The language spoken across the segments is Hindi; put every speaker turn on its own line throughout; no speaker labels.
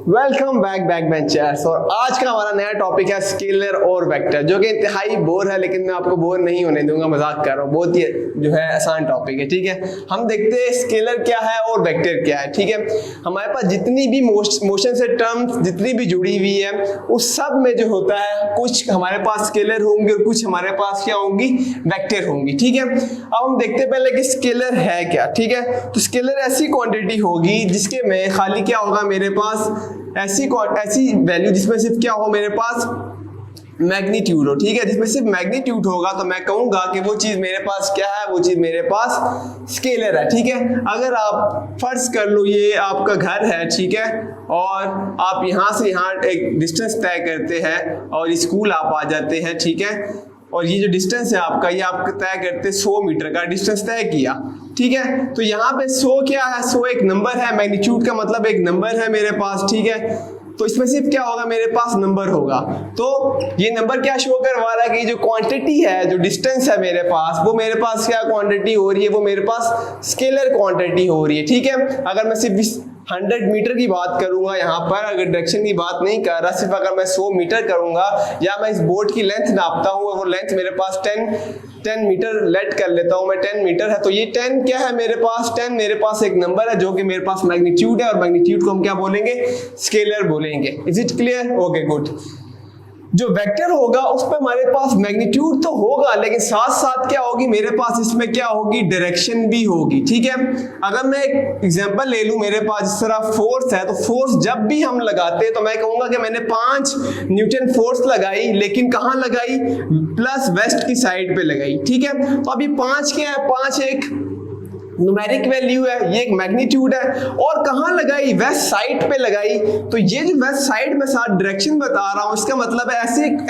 Welcome back benchers. और आज का हमारा नया टॉपिक है स्केलर और वेक्टर, जो कि इंतहाई बोर है, लेकिन मैं आपको बोर नहीं होने दूंगा, मजाक कर रहा हूँ। बहुत ही जो है आसान टॉपिक है, ठीक है। हम देखते हैं स्केलर क्या है और वेक्टर क्या है, ठीक है। हमारे पास जितनी भी मोशन से टर्म्स जितनी भी जुड़ी हुई है, उस सब में जो होता है कुछ हमारे पास स्केलर होंगे और कुछ हमारे पास क्या होंगी, वेक्टर होंगी, ठीक है। अब हम देखते हैं पहले कि स्केलर है क्या, ठीक है। तो स्केलर ऐसी क्वांटिटी होगी जिसके में खाली क्या होगा, मेरे पास ऐसी वैल्यू जिसमें सिर्फ क्या हो, मेरे पास मैग्नीट्यूड हो, ठीक है। जिसमें सिर्फ मैग्नीट्यूड होगा तो मैं कहूंगा कि वो चीज मेरे पास क्या है, वो चीज मेरे पास स्केलर है, ठीक है। अगर आप फर्ज कर लो ये आपका घर है, ठीक है, और आप यहां से यहां एक डिस्टेंस तय करते हैं और स्कूल आप आ जाते हैं, ठीक है। और ये जो डिस्टेंस है आपका, ये आप तय करते 100 मीटर का डिस्टेंस तय किया, ठीक है। तो यहाँ पे 100 क्या है, 100 एक नंबर है, मैग्नीट्यूड का मतलब एक नंबर है मेरे पास, ठीक है। तो इसमें सिर्फ क्या होगा, मेरे पास नंबर होगा। तो ये नंबर क्या शो करवा रहा है कि जो क्वांटिटी है, जो डिस्टेंस है मेरे पास, वो मेरे पास क्या क्वांटिटी हो रही है, वो मेरे पास स्केलर क्वांटिटी हो रही है, ठीक है। अगर मैं सिर्फ 100 मीटर की बात करूंगा यहाँ पर, अगर डायरेक्शन की बात नहीं कर रहा, सिर्फ अगर मैं 100 मीटर करूंगा या मैं इस बोर्ड की लेंथ नापता हूँ, वो लेंथ मेरे पास 10 मीटर लेट कर लेता हूँ मैं, 10 मीटर है। तो ये 10 क्या है मेरे पास, 10 मेरे पास एक नंबर है जो कि मेरे पास मैग्नीट्यूड है, और मैग्नीट्यूड को हम क्या बोलेंगे, स्केलर बोलेंगे। Is it clear? Okay good. जो वेक्टर होगा उस पर हमारे पास मैग्नीट्यूड तो होगा, लेकिन साथ साथ क्या होगी, मेरे पास इसमें क्या होगी, डायरेक्शन भी होगी, ठीक है। अगर मैं एक एग्जांपल ले लूं, मेरे पास जिस तरह फोर्स है, तो फोर्स जब भी हम लगाते हैं तो मैं कहूंगा कि मैंने 5 न्यूटन फोर्स लगाई, लेकिन कहां लगाई, प्लस वेस्ट की साइड पे लगाई, ठीक है। तो अभी 5 क्या है, 5 एक न्यूमेरिक वैल्यू है, ये एक मैग्नीट्यूड है, और कहां लगाई, वेस्ट साइड पे लगाई। तो ये जो वेस्ट साइड में साथ डायरेक्शन बता रहा हूं, इसका मतलब है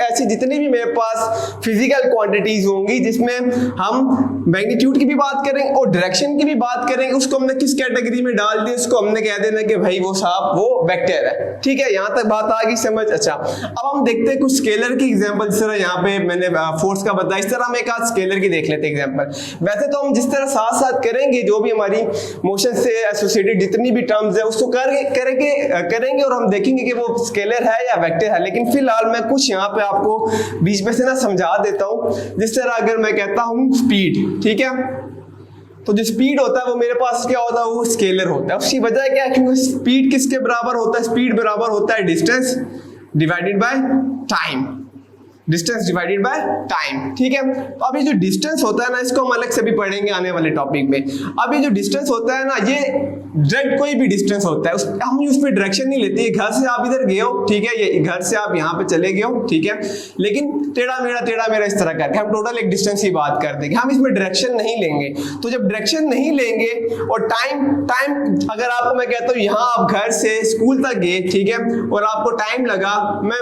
ऐसी जितनी भी मेरे पास फिजिकल क्वांटिटीज होंगी जिसमें हम मैग्नीट्यूड की भी बात करेंगे और डायरेक्शन की भी बात करेंगे, उसको हमने किस कैटेगरी में डाल दिया, उसको हमने कह देना कि भाई वो साहब वो वेक्टर है, ठीक है। यहां तक बात आ गई समझ? अच्छा, अब हम देखते हैं कुछ स्केलर की एग्जांपल। जिस तरह यहाँ पे मैंने फोर्स का बताया, इस तरह हम एक आध स्केलर की देख लेते हैं एग्जांपल। वैसे तो हम जिस तरह साथ साथ करेंगे, जो भी हमारी मोशन से एसोसिएटेड जितनी भी टर्म्स है उसको करेंगे और हम देखेंगे कि वो स्केलर है या वेक्टर है। लेकिन फिलहाल मैं कुछ यहाँ पे आपको बीच में से ना समझा देता हूँ। जिस तरह अगर मैं कहता हूँ स्पीड, ठीक है, तो जो स्पीड होता है वो मेरे पास क्या होता है, वो स्केलर होता है। उसकी वजह क्या है, क्योंकि स्पीड किसके बराबर होता है, स्पीड बराबर होता है distance divided by time, distance divided by time, ठीक है। तो अभी जो डिस्टेंस होता है ना, इसको हम अलग से भी पढ़ेंगे आने वाले टॉपिक में। अभी जो डिस्टेंस होता है ना, ये डायरेक्ट कोई भी डिस्टेंस होता है, हम उस पर डायरेक्शन नहीं लेते। घर से आप इधर गए हो, ठीक है, ये घर से आप यहाँ पे चले गए हो, ठीक है, लेकिन टेढ़ा मेरा इस तरह करके हम टोटल एक डिस्टेंस की बात कर देंगे, हम इसमें डायरेक्शन नहीं लेंगे। तो जब डायरेक्शन नहीं लेंगे और टाइम अगर आपको मैं कहता हूँ यहाँ आप घर से स्कूल तक गए, ठीक है, और आपको टाइम लगा, मैं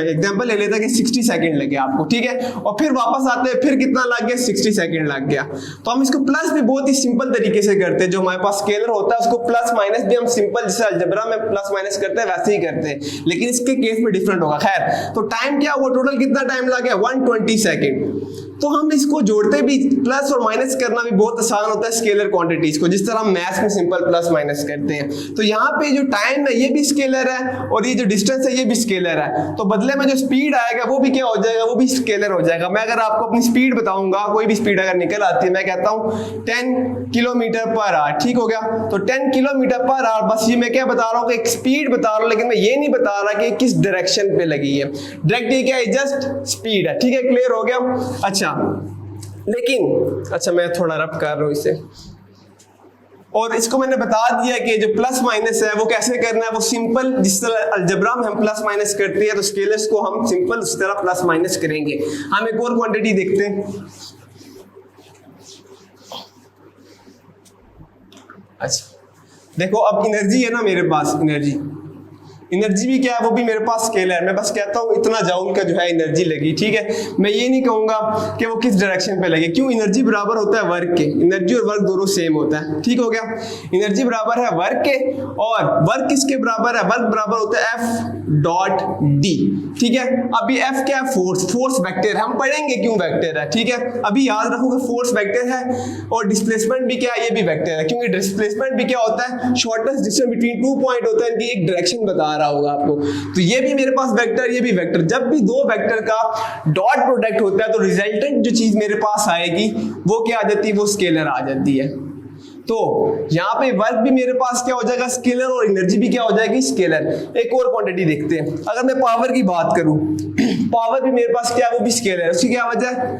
एग्जाम्पल ले लेता कि 60 सेकंड लगे आपको, ठीक है, और फिर वापस आते हैं, फिर कितना लग गया, 60 सेकंड लग गया। तो हम इसको प्लस भी बहुत ही सिंपल तरीके से करते हैं। जो हमारे पास स्केलर होता है उसको प्लस माइनस भी हम सिंपल, जैसे अलजेब्रा में प्लस माइनस करते हैं वैसे ही करते हैं, लेकिन इसके केस में डिफरेंट होगा। खैर, तो टाइम क्या हुआ, टोटल कितना टाइम लग गया, 120 सेकंड। तो हम इसको जोड़ते भी, प्लस और माइनस करना भी बहुत आसान होता है स्केलर क्वांटिटीज को, जिस तरह हम मैथ्स में सिंपल प्लस माइनस करते हैं। तो यहाँ पे जो टाइम है ये भी स्केलर है, और ये जो डिस्टेंस है ये भी स्केलर है। तो बदले में जो स्पीड आएगा वो भी क्या हो जाएगा, वो भी स्केलर हो जाएगा। मैं अगर आपको अपनी स्पीड बताऊंगा, कोई भी स्पीड अगर निकल आती है, मैं कहता हूँ 10 किलोमीटर पर आवर, ठीक हो गया। तो 10 किलोमीटर पर आवर, बस ये मैं क्या बता रहा हूँ कि एक स्पीड बता रहा हूँ, लेकिन मैं ये नहीं बता रहा कि किस डायरेक्शन पे लगी है। डायरेक्ट ये क्या है, जस्ट स्पीड है, ठीक है, क्लियर हो गया। अच्छा मैं थोड़ा रब कर रहा हूं इसे, और इसको मैंने बता दिया कि जो प्लस माइनस है वो कैसे करना है। वो सिंपल, जिस तरह अलजेब्रा में हम प्लस माइनस करते हैं, तो स्केलर्स को हम सिंपल उस तरह प्लस माइनस करेंगे। हम एक और क्वांटिटी देखते हैं। अच्छा देखो, अब एनर्जी है ना मेरे पास, एनर्जी एनर्जी भी क्या है, वो भी मेरे पास स्केलर है। मैं बस कहता हूँ इतना जूल का जो है एनर्जी लगी, ठीक है। मैं ये नहीं कहूंगा कि वो किस डायरेक्शन पे लगे, क्यों, एनर्जी बराबर होता है वर्क के, एनर्जी और वर्क दोनों सेम होता है, ठीक हो गया। एनर्जी बराबर है वर्क के, और वर्क किसके बराबर है, वर्क बराबर होता है F.D, ठीक है। अभी F क्या है, फोर्स वेक्टर है, हम पढ़ेंगे क्यों वेक्टर है, ठीक है। अभी याद रखोगे फोर्स वेक्टर है, और डिस्प्लेसमेंट भी क्या है, ये भी वेक्टर है, क्योंकि डिस्प्लेसमेंट भी क्या होता है, शॉर्टेस्ट डिस्टेंस बिटवीन 2 पॉइंट होता है, इनकी एक डायरेक्शन बता रहा होगा आपको। तो ये भी मेरे पास वेक्टर, ये भी वेक्टर। जब भी दो वेक्टर का डॉट प्रोडक्ट होता है तो रिजल्टेंट जो चीज मेरे पास आएगी वो क्या आ जाती है, वो स्केलर आ जाती है। तो यहाँ पे वर्क भी मेरे पास क्या हो जाएगा, स्केलर, और एनर्जी भी क्या हो जाएगी, स्केलर। एक और क्वांटिटी देखते हैं, अगर मैं पावर की बात करूं, पावर भी मेरे पास क्या है, वो भी स्केलर है। उसकी क्या वजह है,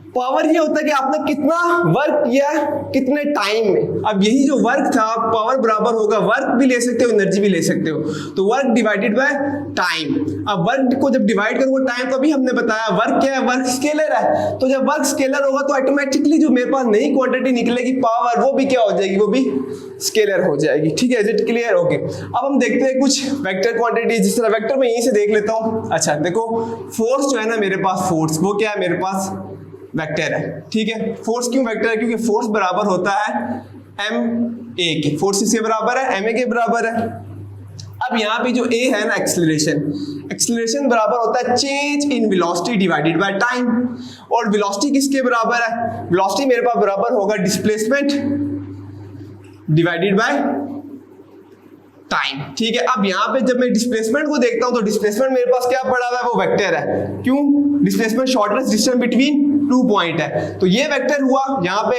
पावर ये होता है कि आपने कितना वर्क किया कितने टाइम में। अब यही जो वर्क था, पावर बराबर होगा, वर्क भी ले सकते हो एनर्जी भी ले सकते हो, तो वर्क डिवाइडेड बाय टाइम। अब वर्क को जब डिवाइड करोगे टाइम, तो अभी हमने बताया वर्क क्या है, वर्क स्केलर है। तो जब वर्क स्केलर होगा तो ऑटोमेटिकली जो मेरे पास नई क्वांटिटी निकलेगी पावर, वो भी क्या हो जाएगी, वो भी स्केलर हो जाएगी, ठीक है। Is it clear, okay. अब हम देखते हैं कुछ वेक्टर क्वांटिटी, जिस तरह वेक्टर मैं यहीं से देख लेता हूं। अच्छा देखो, फोर्स जो है ना मेरे पास, फोर्स वो क्या है, मेरे पास वेक्टर है, ठीक है। फोर्स क्यों वेक्टर है, क्योंकि फोर्स बराबर होता है ma के, फोर्स इसके बराबर है, ma के बराबर है। अब यहाँ पे जो a है ना, एक्सेलरेशन बराबर होता है change in velocity divided by time, और वेलोसिटी किसके बराबर है, वेलोसिटी मेरे पास बराबर होगा डिस्प्लेसमेंट डिवाइडेड बाय टाइम, ठीक है। अब यहाँ पे जब मैं डिस्प्लेसमेंट को देखता हूं तो डिस्प्लेसमेंट मेरे पास क्या पड़ा हुआ है, वो वेक्टर है। क्यों, displacement shortest distance between 2 point है, तो ये वेक्टर हुआ। यहाँ पे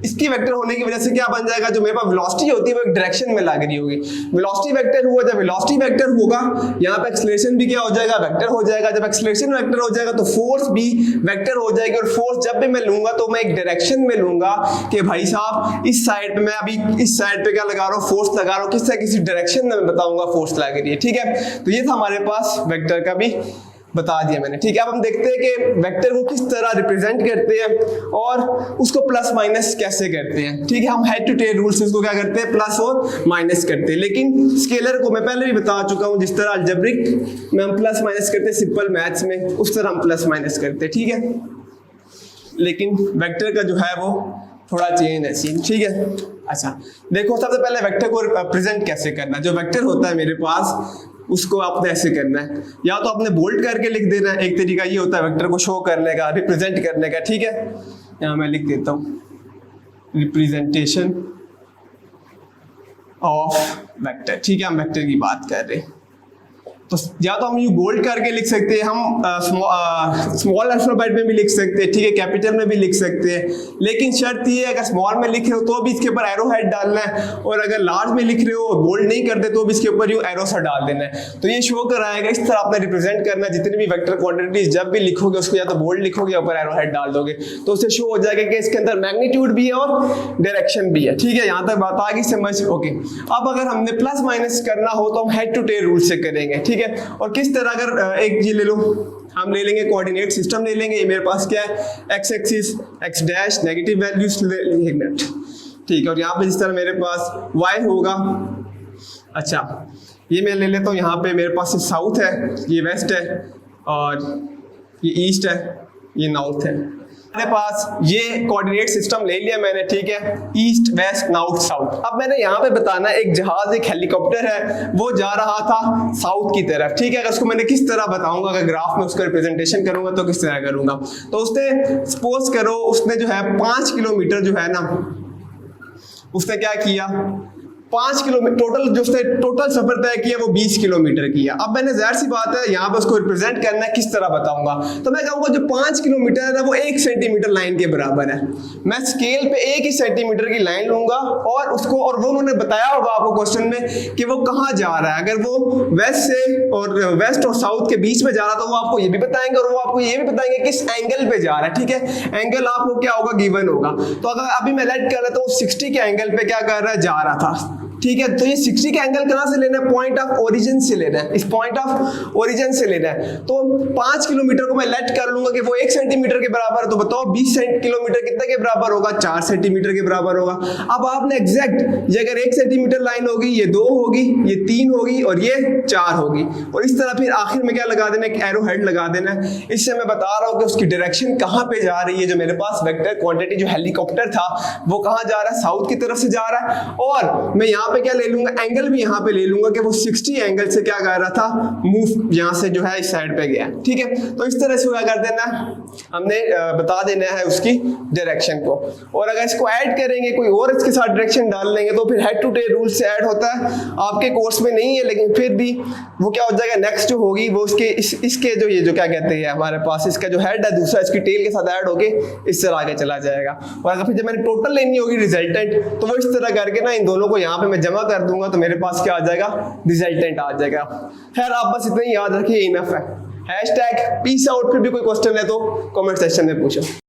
इसकी वेक्टर होने की वजह से क्या बन जाएगा, जो मेरे पास वेलोसिटी होती है वो एक डायरेक्शन में लग रही होगी, वेलोसिटी वेक्टर हुआ। जब वेलोसिटी वेक्टर होगा, यहाँ पे एक्सेलरेशन भी क्या हो जाएगा, वेक्टर हो जाएगा। जब एक्सेलरेशन वेक्टर हो जाएगा तो फोर्स भी वेक्टर हो जाएगी, और फोर्स जब भी मैं लूंगा तो मैं एक डायरेक्शन में लूंगा कि भाई साहब इस साइड पे, मैं अभी इस साइड पे क्या लगा रहा हूँ, फोर्स लगा रहा हूँ, किसी डायरेक्शन में बताऊंगा फोर्स लग रही है, ठीक है। तो ये था हमारे पास वेक्टर का भी बता दिया मैंने, ठीक है। अब हम देखते हैं कि वेक्टर को किस तरह रिप्रेजेंट करते हैं और उसको प्लस माइनस कैसे करते हैं, ठीक है। हम हेड टू टेल रूल से इसको क्या करते हैं, प्लस और माइनस करते हैं। लेकिन स्केलर को मैं पहले भी बता चुका हूं, जिस तरह अलजेब्रिक में हम प्लस माइनस करते हैं, सिंपल मैथ्स में उस तरह हम प्लस माइनस करते हैं, ठीक है। लेकिन वेक्टर का जो है वो थोड़ा चेंज है सीन, ठीक है। अच्छा देखो, सबसे पहले वेक्टर को रिप्रेजेंट कैसे करना है। जो वेक्टर होता है मेरे पास, उसको आपने ऐसे करना है, या तो आपने बोल्ड करके लिख देना है, एक तरीका ये होता है वेक्टर को शो करने का, रिप्रेजेंट करने का, ठीक है। यहाँ मैं लिख देता हूँ रिप्रेजेंटेशन ऑफ वेक्टर, ठीक है। हम वेक्टर की बात कर रहे हैं, तो या तो हम यू बोल्ड करके लिख सकते हैं, हम स्मॉल अल्फाबेट में भी लिख सकते हैं, ठीक है, कैपिटल में भी लिख सकते हैं। लेकिन शर्त ये है, अगर स्मॉल में लिख रहे हो तो भी इसके ऊपर एरो हेड डालना है, और अगर लार्ज में लिख रहे हो बोल्ड नहीं करते तो भी इसके ऊपर यू एरो सा डाल देना है। तो ये शो कराएगा, इस तरह आपने रिप्रेजेंट करना है। जितनी भी वेक्टर क्वांटिटीज जब भी लिखोगे उसको या तो बोल्ड लिखोगे या ऊपर एरो हेड डाल दोगे, तो उससे शो हो जाएगा कि इसके अंदर मैग्नीट्यूड भी है और डायरेक्शन भी है, ठीक है। यहाँ तक बात आ गई समझ, ओके। अब अगर हमने प्लस माइनस करना हो तो हम हेड टू टेल रूल से करेंगे, ठीक है। और किस तरह, अगर एक ये ले लो, हम ले लेंगे कोऑर्डिनेट सिस्टम ले लेंगे। ये मेरे पास क्या है, x axis, x dash, negative values, एक मिनट, ठीक है। और यहाँ पे जिस तरह मेरे पास वाई होगा, अच्छा ये मैं ले लेता हूँ, यहाँ पे मेरे पास साउथ है, ये वेस्ट है, और ये ईस्ट है, ये नॉर्थ है। मेरे पास ये कोऑर्डिनेट सिस्टम ले लिया मैंने, ठीक है, ईस्ट वेस्ट नॉर्थ साउथ। अब मैंने यहाँ पे बताना, एक जहाज, एक हेलीकॉप्टर है, वो जा रहा था साउथ की तरफ, ठीक है। अगर उसको मैंने किस तरह बताऊंगा, अगर ग्राफ में उसका रिप्रेजेंटेशन करूंगा तो किस तरह करूंगा, तो उसने सपोज करो उसने जो है 5 किलोमीटर जो है ना, उसने क्या किया, 5 किलोमीटर टोटल, जो उसने टोटल सफर तय किया वो 20 किलोमीटर किया। अब मैंने जाहिर सी बात है यहाँ पे उसको रिप्रेजेंट करना है, किस तरह बताऊंगा, तो मैं कहूंगा जो 5 किलोमीटर है ना वो 1 सेंटीमीटर लाइन के बराबर है। मैं स्केल पे 1 ही सेंटीमीटर की लाइन लूंगा, और उसको, और वो उन्होंने बताया होगा आपको क्वेश्चन में कि वो कहाँ जा रहा है। अगर वो वेस्ट से और वेस्ट और साउथ के बीच में जा रहा है तो वो आपको ये भी बताएंगे, और वो आपको ये भी बताएंगे किस एंगल पे जा रहा है, ठीक है। एंगल आपको क्या होगा, गिवन होगा। तो अगर अभी मैं लेट कर लेता हूँ 60 के एंगल पे क्या कर रहा है, जा रहा था, ठीक है। तो ये 60 का एंगल कहाँ से लेना है, पॉइंट ऑफ ओरिजिन से लेना है, इस पॉइंट ऑफ ओरिजिन से लेना है। तो 5 किलोमीटर को मैं लेट कर लूंगा कि वो 1 सेंटीमीटर के बराबर है, तो बताओ 20 किलोमीटर कितने के बराबर होगा, 4 सेंटीमीटर के बराबर होगा। अब आपने एग्जैक्ट ये अगर 1 सेंटीमीटर लाइन होगी, ये 2 होगी, ये 3 होगी और ये 4 होगी, और इस तरह फिर आखिर में क्या लगा देना, एक एरो हेड लगा देना है। इससे मैं बता रहा हूं कि उसकी डायरेक्शन कहां पे जा रही है। जो मेरे पास वेक्टर क्वांटिटी जो हेलीकॉप्टर था वो कहां जा रहा है, साउथ की तरफ से जा रहा है। और मैं यहां पे क्या ले लूंगा, एंगल भी यहां पे ले लूंगा कि वो 60 एंगल से क्या कर रहा था, मूव यहां से जो है इस साइड पे गया, ठीक है। तो इस तरह से क्या कर देना, हमने बता देना है उसकी डायरेक्शन को। और अगर इसको ऐड करेंगे, कोई और इसके साथ डायरेक्शन डाल लेंगे, तो फिर हेड टू टेल रूल से ऐड होता है। आपके कोर्स में नहीं है, लेकिन फिर भी वो क्या हो जाएगा, नेक्स्ट जो होगी वो उसके इसके जो ये जो क्या कहते हैं हमारे पास इसका जो हेड है दूसरा इसकी टेल के साथ ऐड होके इस तरह आगे चला जाएगा। और अगर फिर जब मैंने टोटल लेनी होगी रिजल्टेंट, तो वो इस तरह करके ना इन दोनों को यहाँ पे मैं जमा कर दूंगा, तो मेरे पास क्या आ जाएगा, रिजल्टेंट आ जाएगा। खैर आप बस इतना ही याद रखिए, इनफ है। #peace out। फिर भी कोई क्वेश्चन है तो कमेंट सेक्शन में पूछो।